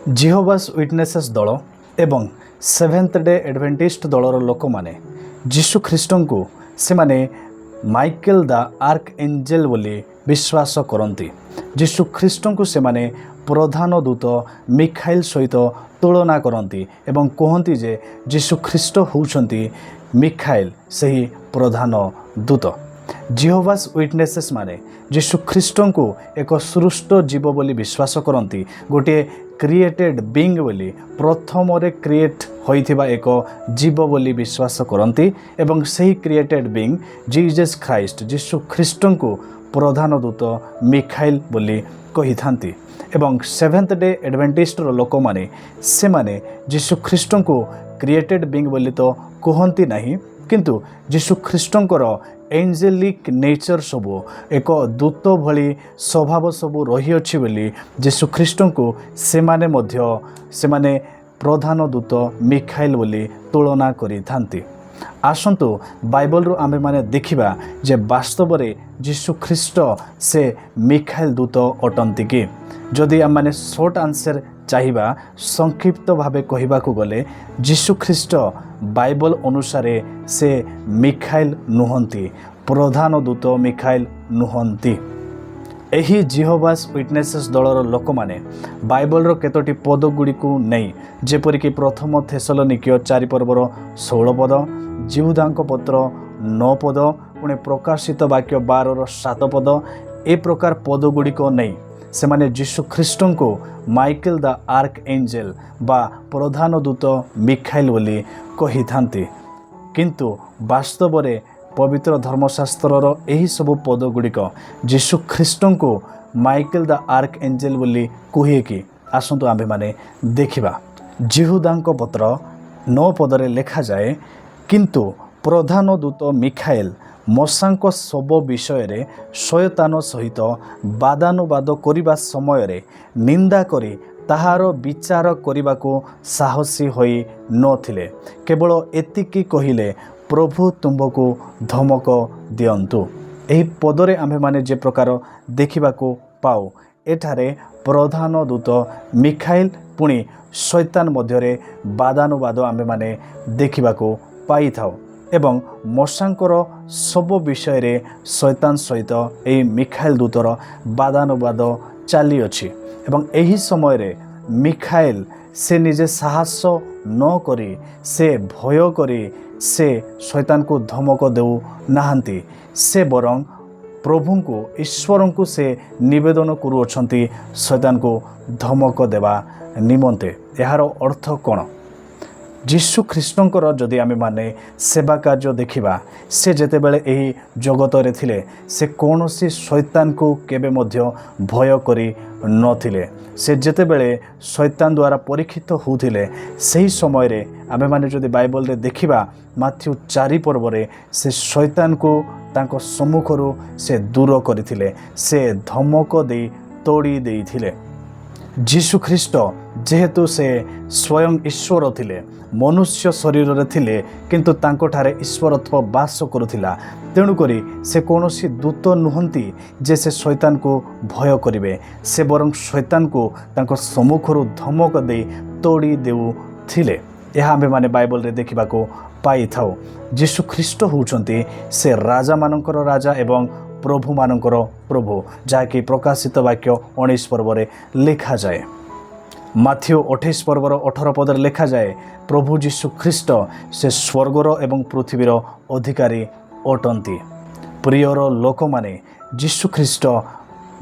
जिहोवास witnesses दल एवं seventh day Adventist दलर लोक मैंने जीशु ख्रीष्ट को से माने माइकेल द आर्क एंजेल बोली विश्वास करती। जीशु ख्रीष्ट को से माने प्रधान दूत मिखाइल सहित तुलना करती एवं कहती जे जीशु ख्रीष्ट होउछंती मिखाइल सही प्रधान दूत। जिहोवास विटनेसेस माने जीशु ख्रीष्ट को एक सृष्ट जीव बोली विश्वास करती। गोटे क्रिएटेड बीइंग बोली प्रथम क्रिएट होइथिबा एक जीव बोली विश्वास करती एवं सही क्रिएटेड बीइंग जीसस क्राइस्ट जीशु ख्रीष्ट को प्रधान दूत मिखाइल बोली कही थांती। एवं सेवेन्थ डे एडवेंटिस्टर लोक माने से माने जीशु ख्रीष्ट को क्रिएटेड बीइंग बोली तो कहती नहीं, किंतु जीशु ख्रीष्टंकर एंजेलिक नेचर सबू एक दूत भली स्वभाव सबू रही अछि बोली जीशु ख्रीष्ट को सेमाने प्रधान दूत मिखाइल बोली तुलना करि थांती। आसंतु बाइबल रू आमे माने देखिबा जे वास्तव रे जीशु ख्रीष्ट से मिखाइल दूत अटंती कि। जदि आम माने शॉर्ट आंसर चाहिबा संक्षिप्त भावे कहबा को गले जीशु ख्रीष्ट बाइबल अनुसार से मिखाइल नुहंती, प्रधान दूत मिखाइल नुहंती। एही जिहोवास विटनेसेस दलर लोक माने बाइबल रो केतोटी पद गुडी को नहीं, जेपरिक प्रथम थेसलोनिकियो 4 पर्वर 16 पद, जिहुदांक पत्र 9 पद, पुणे प्रकाशित वाक्य 12 7 पद, ए प्रकार पद गुडी को नहीं। से माने जीशु ख्रीष्ट को माइकेल द आर्क एंजेल बा प्रधान दूत मिखाइल बोली कही थांती, किंतु वास्तव रे पवित्र धर्मशास्त्रर यही सब पद गुड़िक जीशु ख्रीष्ट को माइकेल द आर्क एंजेल बोली कहे कि। आसंतु आम्भे माने देखिबा जिहुदांक पत्र 9 पदरे लेखा जाए, किंतु प्रधान दूत मिखाइल मशांक सब विषय रे शयतान सहित बादानुवाद करिबा समय रे निंदा करी ताहार विचार करने को साहसी होई नथिले, केवल एतिकी कहिले प्रभु तुमको धमक दियंतु। एही पदरे आम्भे माने जे प्रकार देखिबा को पाओ, एठारे प्रधान दूत मिखाइल पुणी शैतान मध्यरे बादानुवाद आम्भे माने देखिबा को पाई थाओ एवं मशांकर सब विषय रे शैतान सहित एही मिखाइल दूतर बादानुवाद चली अछि। एवं एही समय रे मिखाइल से निजे साहस न करी से भय करी से शैतान को धमक देउ नाहंती, से बरं प्रभु को ईश्वर को से निवेदन करुअछंती शैतान को धमक देवा निमंते। यार अर्थ कौन? जीशु ख्रीष्टंकर जदि आमे माने सेवा कार्य देखिबा, से जेतेबेले एही जगत रे थिले से कौनसी शैतान को केबे मध्य भय करी नथिले। से जेतेबेले शैतान द्वारा परीक्षित होउथिले सही समय रे आमे माने जदि बाइबल रे देखिबा माथ्यू 4 पर्व रे से शैतान को तांको सम्मुखरु से दूर करिथिले, से धमक दे तोड़ी देइथिले। जीशु ख्रीष्ट जेहेतु से स्वयं ईश्वर थिले, मनुष्य शरीर रे थिले, किंतु तांको ठारे ईश्वरत्व वास करुथिला, तेणु करी से कौनसी दूत नुहंती जे से शैतान को भय करिवे, से बरं शैतान को तांको सम्मुखरु धमक दे तोड़ी देउ थिले। यह आम्भे माने बाइबल रे देखिबा को पाई थाओ। जीशु ख्रीष्ट होउछंती से राजा मानकर राजा एवं प्रभु मानकर प्रभु, जाकि प्रकाशित वाक्य 19 पर्व लिखा जाए। माथ्यू 28 पर्वर 18 पदर लिखा जाए, प्रभु जीशु ख्रीष्ट से स्वर्गर एवं पृथ्वीर अधिकारी अटंती। प्रियर लोक माने जीशु ख्रीष्ट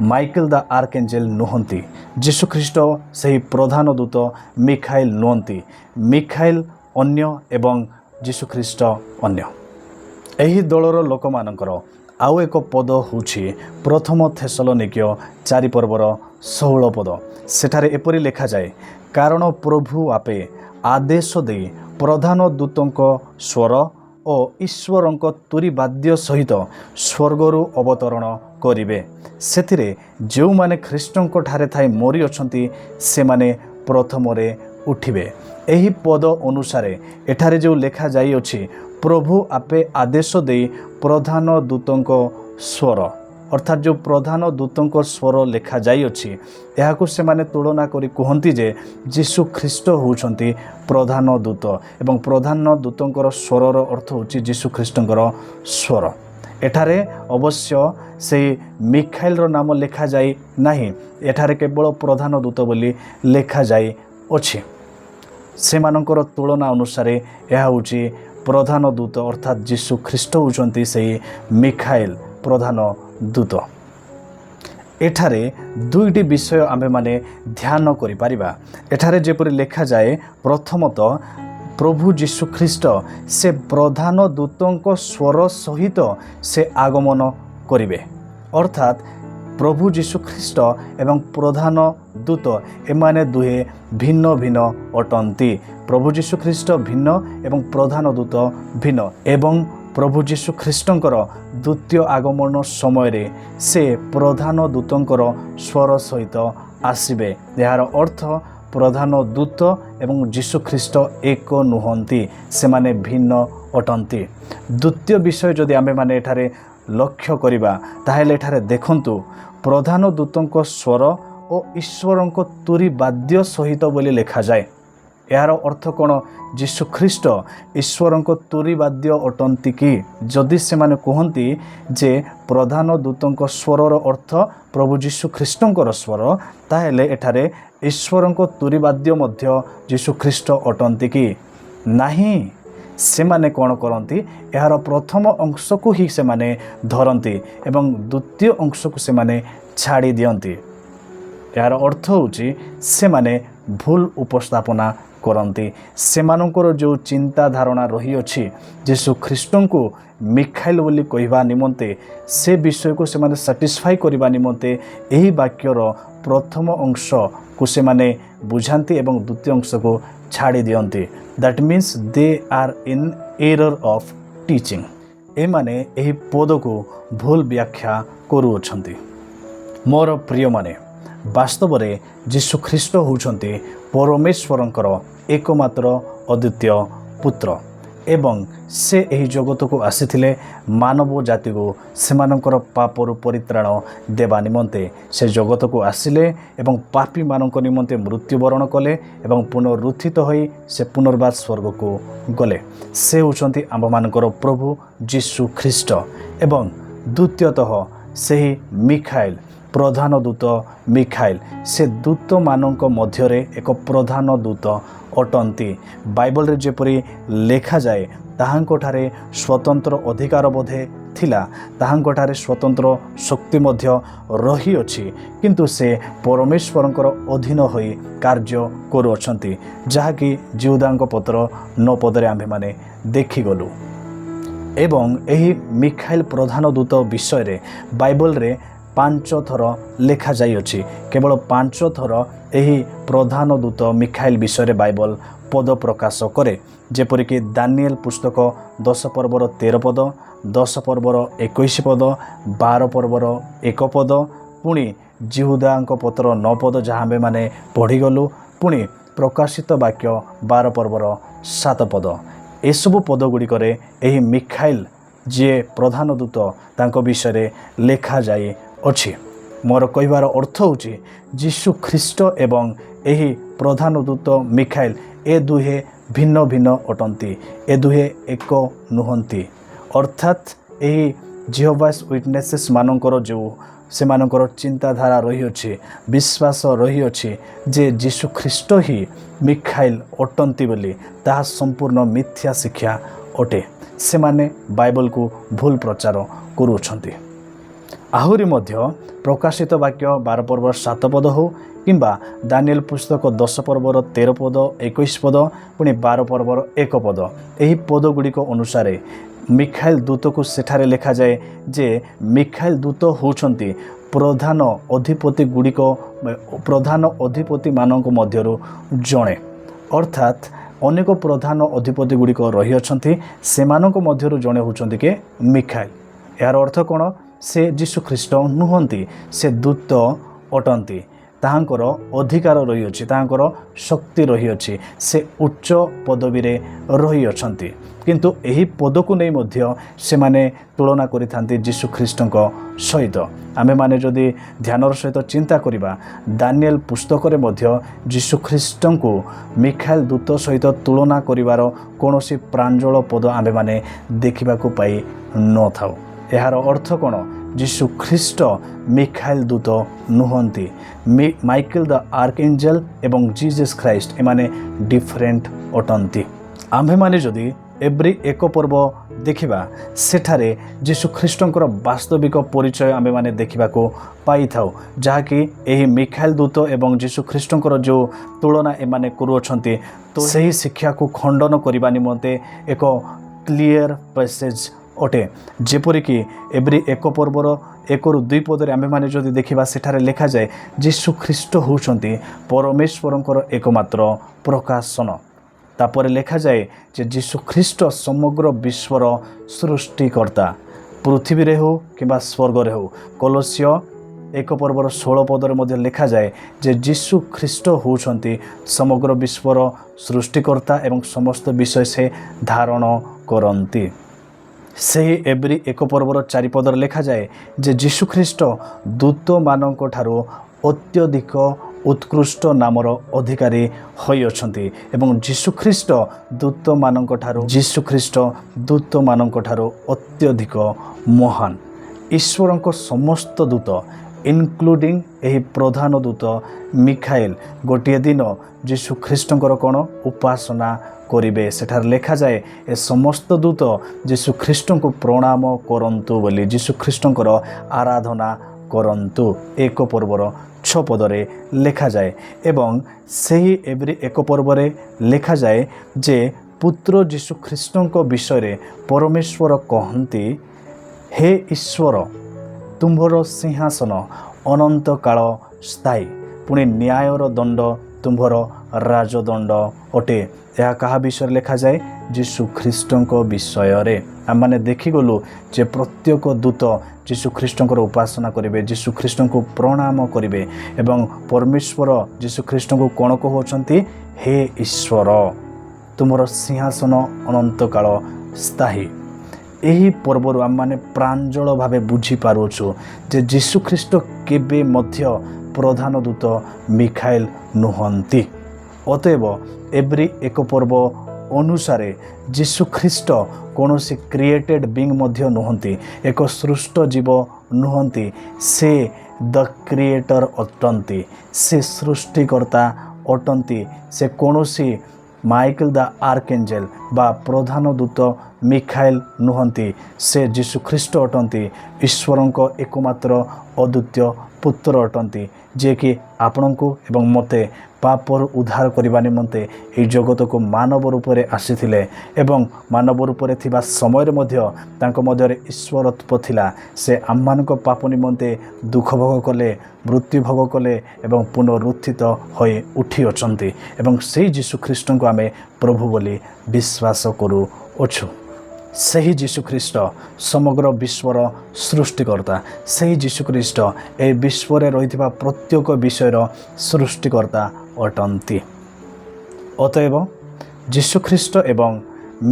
माइकेल द आर्क एंजेल नुहंती, जीशु ख्रीष्ट सही प्रधान दूत मिखाइल नुहंती। मिखाइल अन्य एवं जीशु ख्रीष्ट अन्य। एही दलर लोक मानकर आउ एक पद होछि प्रथम थेसलोनिकियो 4 पर्वर 16 पद। सेठारे एपरि लेखा जाए, कारण प्रभु आपे आदेश दे प्रधान दूतंक स्वर और ईश्वरंक तुरीवाद्य सहित स्वर्गरु अवतरण करिवे। सेथिरे जो माने ख्रीष्टंक ठारे थाई मरी अछंती से माने प्रथम रे उठिबे। एही पद अनुसारे एठारे जो लेखा जाई अछि, प्रभु आपे आदेश दे प्रधान दूतंक स्वर अर्थात जो प्रधान दूतों स्वर लिखा जाइए यहाँ से माने तुलना करी कहती जे जीशु ख्रीष्ट होउछंती प्रधान दूत एवं प्रधान दूतों स्वरर अर्थ होची जीशु ख्रीष्टर स्वर। एठारे अवश्य से मिखाइल नाम लिखा जाई नहीं, एठारे केवल प्रधान दूत बोली लिखा जाई अछि। से मानकर तुलना अनुसार यह होची प्रधान दूत अर्थात जीशु ख्रीष्ट होउछंती से मिखाइल प्रधान दूत। एठारे दुईटी विषय आमे माने ध्यान करि परिबा। एठारे जेपरि लिखा जाए प्रथमतः प्रभु जीशु ख्रीष्ट से प्रधान दूतों स्वर सहित से आगमन करिवे, अर्थात प्रभु जीशु ख्रीष्ट एवं प्रधान दूत एमाने दुहे भिन्न भिन्न अटंती। प्रभु जीशु ख्रीष्ट भिन्न एवं प्रधान दूत भिन्न एवं प्रभु जीशु ख्रीष्टंकर द्वितीय आगमन समय से प्रधान दूतंकर स्वर सहित आसिबे। यार अर्थ प्रधान दूत एवं जीशु ख्रीष्ट एक नुहंती, से माने भिन्न अटंती। द्वितीय विषय जदि आमे माने एठारे लक्ष्य करिबा ताहेले एठारे देखंतु प्रधान दूतंक स्वर और ईश्वरंक तुरी वाद्य सहित बोली लिखा जाए। यार अर्थ कौन? जीशु ख्रीष्ट ईश्वरंक तुरी वाद्य अटंती कि? जदि से माने कहती जे प्रधान दूतंक स्वरर अर्थ प्रभु जीशु ख्रीष्टंकर स्वर, ताहेले एठारे ईश्वरंक तुरी वाद्य मध्य जीशु ख्रीष्ट अटंती कि? नहीं। से माने कौन करती? यार प्रथम अंश को ही से माने धरती एवं द्वितीय अंश को से माने छाड़ी दियंती। यार अर्थ होची से माने भूल उपस्थापना करती। सेमानंकर जो चिंता धारणा रही अछि जीशु ख्रीष्टन को मिखाइल बोली कहवा निमंते, से विषय को से माने सैटिस्फाई करबा निमंते एही वाक्यर प्रथम अंश को से माने बुझाती एवं द्वितीय अंश को छाड़ी दियंती। That means they are in error of teaching. ए माने एही पद को भूल व्याख्या करूछंती। मोर प्रिय माने वास्तव में जीशु ख्रीष्ट होउछंती परमेश्वरंकर एकमात्र अद्वितीय पुत्र एवं से एही जगत को आसीथिले मानव जाति को सेमानंकर पापरु परित्राण देवा निमंते। से जगत को आसिले एवं पापी मानक निमंते मृत्युवरण कले एवं पुनरुत्थित होई से पुनर्बार स्वर्ग को गले। से होउछंती आम मानकर प्रभु जीशु ख्रीष्ट एवं द्वितीयतः सेही मिखाइल प्रधान दूत मिखाइल से दूत मानक मध्यरे एक प्रधान दूत अटंती। बाइबल रे जेपरि लेखा जाए ताहांकोठारे स्वतंत्र अधिकार बोधे थिला, ताहांकोठारे स्वतंत्र शक्ति मध्य रही अछि, किंतु से परमेश्वरंकर अधीन होई कार्य करूछंती, जहाँकि जिहुदांक पत्र 9 पदरे आम्भे माने देखि गलु। एवं एही मिखाइल प्रधान दूत विषय रे बाइबल रे 5 थर लेखा जाइए। केवल 5 थर यही प्रधान दूत मिखाइल विषय बाइबल पद प्रकाश करे, जेपरिक दानिएल पुस्तक 10 पर्वर 13 पद, 10 पर्वर 21 पद, 12 पर्वर 1 पद, पुणी जिहुदांक पत्र 9 पद जहाँ आमे माने पढ़ीगलु, पुणी प्रकाशित वाक्य 12 पर्वर 7 पद। एसबु पद गुड़िक यही मिखाइल जे प्रधान दूत तांको विषय लेखा जाए अछि। मोर कहबार अर्थ होची जीशु ख्रीष्ट एवं एही प्रधान दूत मिखाइल ए दुहे भिन्न भिन्न अटंती, ए दुहे एक नुहंती। अर्थात एही जिहोवास विटनेसेस मानकर जो से मानकर चिंताधारा रही अछि, विश्वास रही अछि जे जीशु ख्रीष्ट ही मिखाइल अटंती बोली, ताहा संपूर्ण मिथ्या शिक्षा अटे। से माने बाइबल को भूल प्रचार करूछंती। आहुरी मध्य प्रकाशित वाक्य 12 पर्वर 7 पद हो किंबा दानिएल पुस्तक 10 पर्वर 13 पद 21 पद पुणी 12 पर्वर 1 पद, यही पद गुड़िक अनुसार मिखाइल दूत को सेठारे लेखा जाए जे मिखाइल दूत होउछंती प्रधान अधिपति गुड़िक प्रधान अधिपति मानक मध्यरु जणे। अर्थात अनेक प्रधान अधिपति गुड़िक रही अछंती, सेमानक मध्यरु जणे होउछंती के मिखाइल। यार अर्थ कौन? से जीशु ख्रीष्ट नुहंती, से दूत अटंती। ତାହାଙ୍କର ଅଧିକାର ରହିଅଛି, ତାହାଙ୍କର ଶକ୍ତି ରହିଅଛି, ସେ ଉଚ୍ଚ ପଦବୀରେ ରହିଅଛନ୍ତି। କିନ୍ତୁ ଏହି ପଦକୁ ନେଇ ମଧ୍ୟ ସେମାନେ ତୁଳନା କରିଥାନ୍ତି ଯୀଶୁ ଖ୍ରୀଷ୍ଟଙ୍କ ସହିତ। ଆମେମାନେ ଯଦି ଧ୍ୟାନର ସହିତ ଚିନ୍ତା କରିବା, ଦାନିଏଲ ପୁସ୍ତକରେ ମଧ୍ୟ ଯୀଶୁ ଖ୍ରୀଷ୍ଟଙ୍କୁ ମିଖାଏଲ ଦୂତ ସହିତ ତୁଳନା କରିବାର କୌଣସି ପ୍ରାଞ୍ଜଳ ପଦ ଆମେମାନେ ଦେଖିବାକୁ ପାଇ ନଥାଉ। ଏହାର ଅର୍ଥ କ'ଣ? ଯୀଶୁ ଖ୍ରୀଷ୍ଟ ମିଖାଏଲ ଦୂତ ନୁହନ୍ତି। ମାଇକେଲ ଦ ଆର୍କଏଞ୍ଜେଲ ଏବଂ ଜିଜସ୍ ଖ୍ରାଇଷ୍ଟ ଏମାନେ ଡିଫରେଣ୍ଟ ଅଟନ୍ତି। ଆମ୍ଭେମାନେ ଯଦି ଏଭ୍ରି 1 ପର୍ବ ଦେଖିବା, ସେଠାରେ ଯୀଶୁ ଖ୍ରୀଷ୍ଟଙ୍କର ବାସ୍ତବିକ ପରିଚୟ ଆମେମାନେ ଦେଖିବାକୁ ପାଇଥାଉ, ଯାହାକି ଏହି ମିଖାଏଲ ଦୂତ ଏବଂ ଯୀଶୁ ଖ୍ରୀଷ୍ଟଙ୍କର ଯେଉଁ ତୁଳନା ଏମାନେ କରୁଅଛନ୍ତି, ତ ସେହି ଶିକ୍ଷାକୁ ଖଣ୍ଡନ କରିବା ନିମନ୍ତେ ଏକ କ୍ଲିଅର ପ୍ୟାସେଜ ଅଟେ। ଯେପରିକି ଏଭ୍ରି 1 ପର୍ବର 1ରୁ 2 ପଦରେ ଆମେମାନେ ଯଦି ଦେଖିବା, ସେଠାରେ ଲେଖାଯାଏ ଯୀଶୁ ଖ୍ରୀଷ୍ଟ ହେଉଛନ୍ତି ପରମେଶ୍ୱରଙ୍କର ଏକମାତ୍ର ପ୍ରକାଶନ। ତାପରେ ଲେଖାଯାଏ ଯେ ଯୀଶୁ ଖ୍ରୀଷ୍ଟ ସମଗ୍ର ବିଶ୍ୱର ସୃଷ୍ଟିକର୍ତ୍ତା, ପୃଥିବୀରେ ହେଉ କିମ୍ବା ସ୍ୱର୍ଗରେ ହେଉ। କଲୋସ୍ୟ 1 ପର୍ବର 16 ପଦରେ ମଧ୍ୟ ଲେଖାଯାଏ ଯେ ଯୀଶୁ ଖ୍ରୀଷ୍ଟ ହେଉଛନ୍ତି ସମଗ୍ର ବିଶ୍ୱର ସୃଷ୍ଟିକର୍ତ୍ତା ଏବଂ ସମସ୍ତ ବିଷୟ ସେ ଧାରଣ କରନ୍ତି। ସେହି ଏଭ୍ରି 1 ପର୍ବର 4 ପଦରେ ଲେଖାଯାଏ ଯେ ଯୀଶୁ ଖ୍ରୀଷ୍ଟ ଦୂତମାନଙ୍କ ଠାରୁ ଅତ୍ୟଧିକ ଉତ୍କୃଷ୍ଟ ନାମର ଅଧିକାରୀ ହୋଇଅଛନ୍ତି ଏବଂ ଯୀଶୁ ଖ୍ରୀଷ୍ଟ ଦୂତମାନଙ୍କ ଠାରୁ ଅତ୍ୟଧିକ ମହାନ। ଈଶ୍ୱରଙ୍କ ସମସ୍ତ ଦୂତ ଇନକ୍ଲୁଡ଼ିଂ ଏହି ପ୍ରଧାନ ଦୂତ ମିଖାଏଲ ଗୋଟିଏ ଦିନ ଯୀଶୁ ଖ୍ରୀଷ୍ଟଙ୍କର କ'ଣ ଉପାସନା କରିବେ। ସେଠାରେ ଲେଖାଯାଏ ଏ ସମସ୍ତ ଦୂତ ଯୀଶୁ ଖ୍ରୀଷ୍ଟଙ୍କୁ ପ୍ରଣାମ କରନ୍ତୁ ବୋଲି, ଯୀଶୁ ଖ୍ରୀଷ୍ଟଙ୍କର ଆରାଧନା କରନ୍ତୁ। 1 ପର୍ବର 6 ପଦରେ ଲେଖାଯାଏ। ଏବଂ ସେହି ଏଭ୍ରି 1 ପର୍ବରେ ଲେଖାଯାଏ ଯେ ପୁତ୍ର ଯୀଶୁ ଖ୍ରୀଷ୍ଟଙ୍କ ବିଷୟରେ ପରମେଶ୍ୱର କହନ୍ତି, ହେ ଈଶ୍ୱର, ତୁମ୍ଭର ସିଂହାସନ ଅନନ୍ତ କାଳ ସ୍ଥାୟୀ, ପୁଣି ନ୍ୟାୟର ଦଣ୍ଡ ତୁମ୍ଭର ରାଜଦଣ୍ଡ ଅଟେ। ଏହା କାହା ବିଷୟରେ ଲେଖାଯାଏ? ଯୀଶୁ ଖ୍ରୀଷ୍ଟଙ୍କ ବିଷୟରେ। ଆମମାନେ ଦେଖିଗଲୁ ଯେ ପ୍ରତ୍ୟେକ ଦୂତ ଯୀଶୁ ଖ୍ରୀଷ୍ଟଙ୍କର ଉପାସନା କରିବେ, ଯୀଶୁ ଖ୍ରୀଷ୍ଟଙ୍କୁ ପ୍ରଣାମ କରିବେ ଏବଂ ପରମେଶ୍ୱର ଯୀଶୁ ଖ୍ରୀଷ୍ଟଙ୍କୁ କ'ଣ କହୁଅଛନ୍ତି? ହେ ଈଶ୍ୱର, ତୁମର ସିଂହାସନ ଅନନ୍ତ କାଳ ସ୍ଥାୟୀ। ଏହି ପର୍ବରୁ ଆମମାନେ ପ୍ରାଞ୍ଜଳ ଭାବେ ବୁଝିପାରୁଅଛୁ ଯେ ଯୀଶୁ ଖ୍ରୀଷ୍ଟ କେବେ ମଧ୍ୟ ପ୍ରଧାନ ଦୂତ ମିଖାଏଲ ନୁହନ୍ତି। ଅତଏବ ଏଭ୍ରି 1 ପର୍ବ ଅନୁସାରେ ଯୀଶୁ ଖ୍ରୀଷ୍ଟ କୌଣସି କ୍ରିଏଟେଡ଼ ବିଙ୍ଗ ମଧ୍ୟ ନୁହନ୍ତି, ଏକ ସୃଷ୍ଟ ଜୀବ ନୁହନ୍ତି। ସେ ଦ କ୍ରିଏଟର ଅଟନ୍ତି, ସେ ସୃଷ୍ଟିକର୍ତ୍ତା ଅଟନ୍ତି। ସେ କୌଣସି ମାଇକେଲ ଦ ଆର୍କଏଞ୍ଜେଲ ବା ପ୍ରଧାନ ଦୂତ ମିଖାଏଲ ନୁହନ୍ତି। ସେ ଯୀଶୁ ଖ୍ରୀଷ୍ଟ ଅଟନ୍ତି, ଈଶ୍ୱରଙ୍କ ଏକମାତ୍ର ଅଦ୍ୱିତୀୟ ପୁତ୍ର ଅଟନ୍ତି, ଯିଏକି ଆପଣଙ୍କୁ ଏବଂ ମୋତେ ପାପରୁ ଉଦ୍ଧାର କରିବା ନିମନ୍ତେ ଏହି ଜଗତକୁ ମାନବ ରୂପରେ ଆସିଥିଲେ ଏବଂ ମାନବ ରୂପରେ ଥିବା ସମୟରେ ମଧ୍ୟ ତାଙ୍କ ମଧ୍ୟରେ ଈଶ୍ୱରତ୍ୱ ଥିଲା। ସେ ଆମମାନଙ୍କ ପାପ ନିମନ୍ତେ ଦୁଃଖ ଭୋଗ କଲେ, ମୃତ୍ୟୁ ଭୋଗ କଲେ ଏବଂ ପୁନରୁତ୍ଥିତ ହୋଇ ଉଠିଅଛନ୍ତି ଏବଂ ସେହି ଯୀଶୁ ଖ୍ରୀଷ୍ଟଙ୍କୁ ଆମେ ପ୍ରଭୁ ବୋଲି ବିଶ୍ୱାସ କରୁଅଛୁ। ସେହି ଯୀଶୁଖ୍ରୀଷ୍ଟ ସମଗ୍ର ବିଶ୍ୱର ସୃଷ୍ଟିକର୍ତ୍ତା, ସେହି ଯୀଶୁଖ୍ରୀଷ୍ଟ ଏହି ବିଶ୍ୱରେ ରହିଥିବା ପ୍ରତ୍ୟେକ ବିଷୟର ସୃଷ୍ଟିକର୍ତ୍ତା ଅଟନ୍ତି। ଅତଏବ ଯୀଶୁଖ୍ରୀଷ୍ଟ ଏବଂ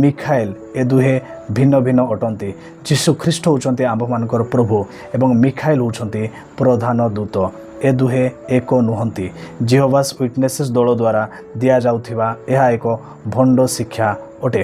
ମିଖାଏଲ ଏ ଦୁହେଁ ଭିନ୍ନ ଭିନ୍ନ ଅଟନ୍ତି। ଯୀଶୁଖ୍ରୀଷ୍ଟ ହେଉଛନ୍ତି ଆମ୍ଭମାନଙ୍କର ପ୍ରଭୁ ଏବଂ ମିଖାଏଲ ହେଉଛନ୍ତି ପ୍ରଧାନ ଦୂତ। ଏ ଦୁହେଁ ଏକ ନୁହନ୍ତି। ଜିହୋଭାସ୍ ୱିଟନେସେସ୍ ଦଳ ଦ୍ୱାରା ଦିଆଯାଉଥିବା ଏହା ଏକ ଭଣ୍ଡ ଶିକ୍ଷା ଅଟେ।